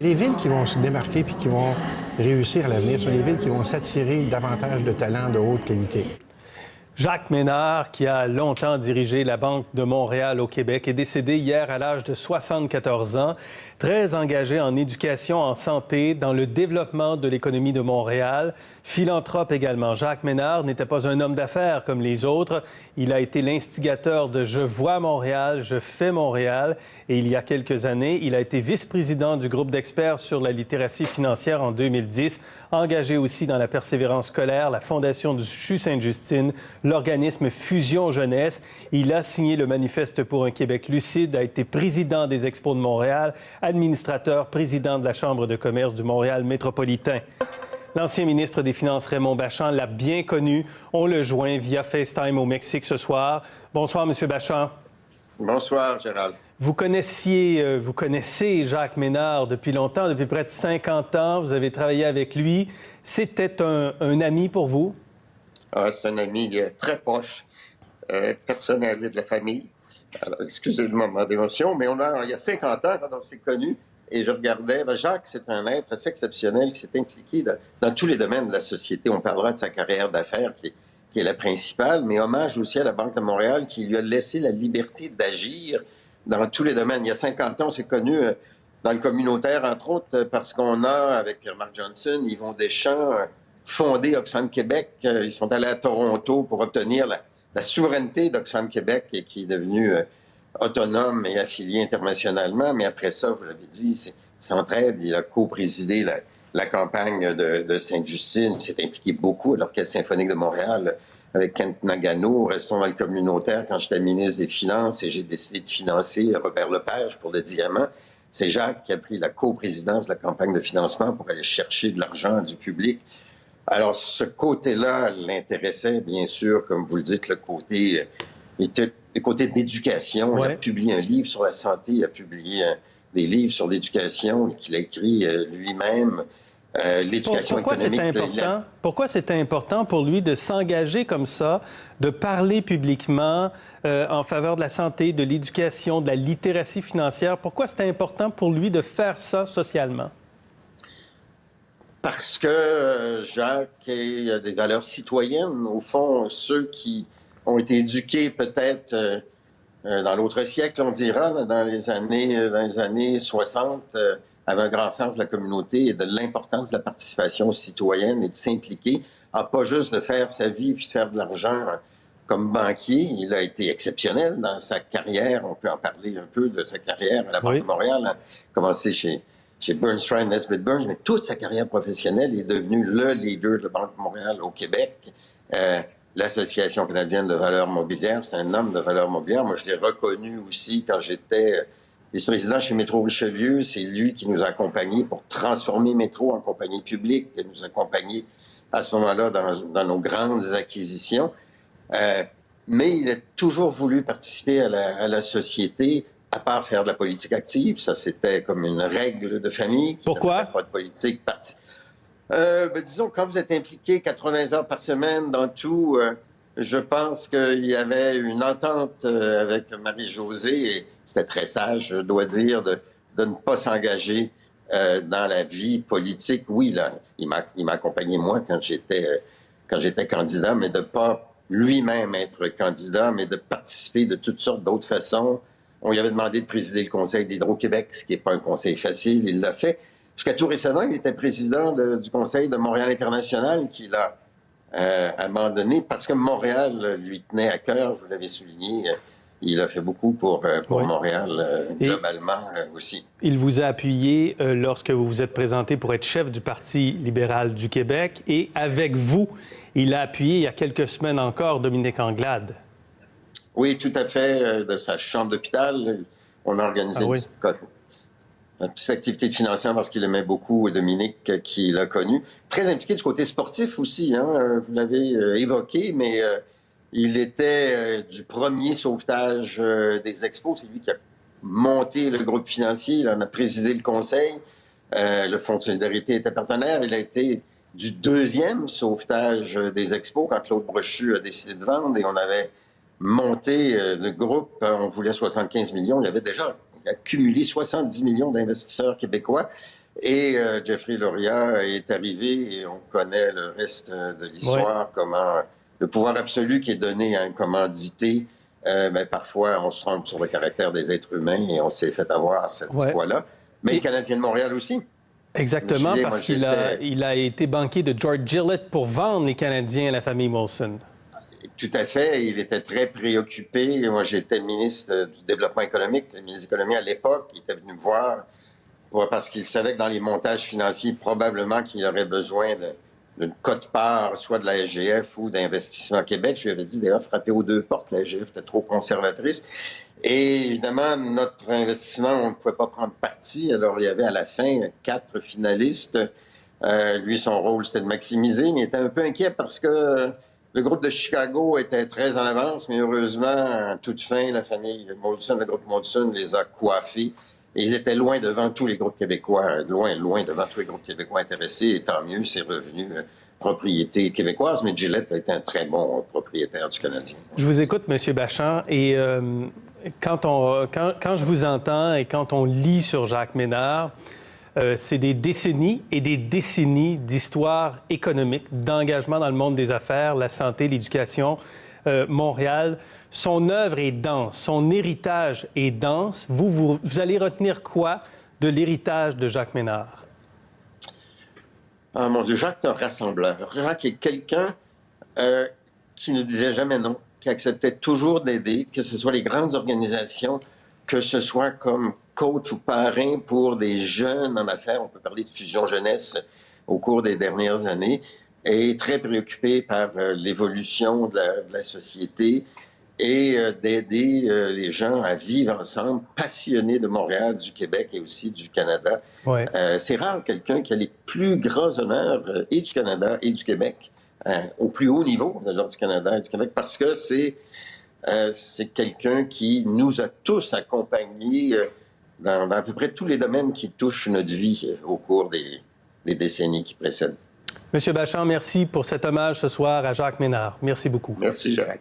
Les villes qui vont se démarquer puis qui vont réussir à l'avenir sont les villes qui vont s'attirer davantage de talents de haute qualité. Jacques Ménard, qui a longtemps dirigé la Banque de Montréal au Québec, est décédé hier à l'âge de 74 ans. Très engagé en éducation, en santé, dans le développement de l'économie de Montréal. Philanthrope également. Jacques Ménard n'était pas un homme d'affaires comme les autres. Il a été l'instigateur de Je vois Montréal, je fais Montréal. Et il y a quelques années, il a été vice-président du groupe d'experts sur la littératie financière en 2010, engagé aussi dans la persévérance scolaire, la Fondation du CHU Sainte-Justine, l'organisme Fusion Jeunesse. Il a signé le Manifeste pour un Québec lucide, a été président des Expos de Montréal, administrateur, président de la Chambre de commerce du Montréal métropolitain. L'ancien ministre des Finances, Raymond Bachand, l'a bien connu. On le joint via FaceTime au Mexique ce soir. Bonsoir, M. Bachand. Bonsoir, Gérald. Vous connaissez Jacques Ménard depuis longtemps, depuis près de 50 ans. Vous avez travaillé avec lui. C'était un ami pour vous? C'est un ami très proche, personnel de la famille. Alors, excusez le moment d'émotion, mais il y a 50 ans, quand on s'est connus, et je regardais, Jacques, c'est un être assez exceptionnel qui s'est impliqué dans tous les domaines de la société. On parlera de sa carrière d'affaires qui est la principale, mais hommage aussi à la Banque de Montréal qui lui a laissé la liberté d'agir dans tous les domaines. Il y a 50 ans, on s'est connus dans le communautaire, entre autres, parce qu'on a, avec Mark Johnson, Yvon Deschamps, fondé Oxfam Québec. Ils sont allés à Toronto pour obtenir la souveraineté d'Oxfam Québec et qui est devenue autonome et affiliée internationalement. Mais après ça, vous l'avez dit, s'entraide. Il a co-présidé la campagne de Sainte-Justine. Il s'est impliqué beaucoup à l'Orchestre symphonique de Montréal avec Kent Nagano. Restons dans le communautaire. Quand j'étais ministre des Finances et j'ai décidé de financer Robert Lepage pour le Diamant, c'est Jacques qui a pris la co-présidence de la campagne de financement pour aller chercher de l'argent du public. Alors, ce côté-là l'intéressait, bien sûr, comme vous le dites, le côté d'éducation. Ouais. Il a publié un livre sur la santé, il a publié des livres sur l'éducation qu'il a écrit lui-même. L'éducation économique. Pourquoi c'était important pour lui de s'engager comme ça, de parler publiquement en faveur de la santé, de l'éducation, de la littératie financière? Pourquoi c'était important pour lui de faire ça socialement? Parce que Jacques a des valeurs citoyennes. Au fond, ceux qui ont été éduqués peut-être dans l'autre siècle, on dira, là, dans les années 60, avaient un grand sens de la communauté et de l'importance de la participation citoyenne et de s'impliquer, pas juste de faire sa vie puis de faire de l'argent comme banquier. Il a été exceptionnel dans sa carrière. On peut en parler un peu de sa carrière à la Banque de Montréal. Il a commencé chez Bernstein, Nesbitt Burns, mais toute sa carrière professionnelle est devenu le leader de la Banque de Montréal au Québec. L'Association canadienne de valeurs mobilières, c'est un homme de valeurs mobilières. Moi, je l'ai reconnu aussi quand j'étais vice-président chez Métro Richelieu. C'est lui qui nous a accompagnés pour transformer Métro en compagnie publique, qui nous a accompagnés à ce moment-là dans nos grandes acquisitions. Mais il a toujours voulu participer à la société, à part faire de la politique active. Ça, c'était comme une règle de famille. Pourquoi? Pas de politique partie. Disons, quand vous êtes impliqué 80 heures par semaine dans tout, je pense qu'il y avait une entente avec Marie-Josée, et c'était très sage, je dois dire, de ne pas s'engager dans la vie politique. Oui, là, il m'a accompagné, moi, quand j'étais candidat, mais de ne pas lui-même être candidat, mais de participer de toutes sortes d'autres façons. On lui avait demandé de présider le Conseil d'Hydro-Québec, ce qui n'est pas un conseil facile, il l'a fait. Jusqu'à tout récemment, il était président du Conseil de Montréal International, qu'il a abandonné parce que Montréal lui tenait à cœur, vous l'avez souligné. Il a fait beaucoup pour Montréal, globalement aussi. Il vous a appuyé lorsque vous vous êtes présenté pour être chef du Parti libéral du Québec. Et avec vous, il a appuyé il y a quelques semaines encore Dominique Anglade. Oui, tout à fait. De sa chambre d'hôpital, on a organisé une petite activité financière parce qu'il aimait beaucoup Dominique, qui l'a connu. Très impliqué du côté sportif aussi, hein, vous l'avez évoqué, mais il était du premier sauvetage des Expos. C'est lui qui a monté le groupe financier, il en a présidé le conseil. Le Fonds de solidarité était partenaire. Il a été du deuxième sauvetage des Expos quand Claude Brochu a décidé de vendre et on avait monté le groupe. On voulait 75 millions. Il y avait déjà a cumulé 70 millions d'investisseurs québécois. Et Jeffrey Loria est arrivé et on connaît le reste de l'histoire, comment le pouvoir absolu qui est donné à un commandité, parfois on se trompe sur le caractère des êtres humains et on s'est fait avoir cette fois-là. Mais le Canadien de Montréal aussi. Exactement, parce qu'il a été banquier de George Gillett pour vendre les Canadiens à la famille Molson. Tout à fait. Il était très préoccupé. Moi, j'étais ministre du Développement économique, le ministre de l'Économie à l'époque. Il était venu me voir parce qu'il savait que dans les montages financiers, probablement qu'il aurait besoin d'une quote-part, soit de la SGF ou d'Investissement Québec. Je lui avais dit d'ailleurs frapper aux deux portes. La SGF était trop conservatrice. Et évidemment, notre investissement, on ne pouvait pas prendre parti. Alors, il y avait à la fin 4 finalistes. Lui, son rôle, c'était de maximiser, mais il était un peu inquiet parce que le groupe de Chicago était très en avance, mais heureusement, à toute fin, la famille Molson, le groupe Molson les a coiffés. Et ils étaient loin devant tous les groupes québécois, loin devant tous les groupes québécois intéressés. Et tant mieux, c'est revenu propriété québécoise, mais Gillett a été un très bon propriétaire du Canadien. Je vous écoute, M. Bachand, et quand je vous entends et quand on lit sur Jacques Ménard, c'est des décennies et des décennies d'histoire économique, d'engagement dans le monde des affaires, la santé, l'éducation, Montréal. Son œuvre est dense, son héritage est dense. Vous allez retenir quoi de l'héritage de Jacques Ménard? Ah, mon Dieu, Jacques est un rassembleur. Jacques est quelqu'un qui ne disait jamais non, qui acceptait toujours d'aider, que ce soit les grandes organisations, que ce soit comme coach ou parrain pour des jeunes en affaires. On peut parler de fusion jeunesse au cours des dernières années, et très préoccupé par l'évolution de la société et d'aider les gens à vivre ensemble, passionnés de Montréal, du Québec et aussi du Canada. Ouais. C'est rare quelqu'un qui a les plus grands honneurs et du Canada et du Québec, au plus haut niveau de l'ordre du Canada et du Québec, parce que c'est quelqu'un qui nous a tous accompagnés dans à peu près tous les domaines qui touchent notre vie au cours des décennies qui précèdent. Monsieur Bachand, merci pour cet hommage ce soir à Jacques Ménard. Merci beaucoup. Merci, Jacques.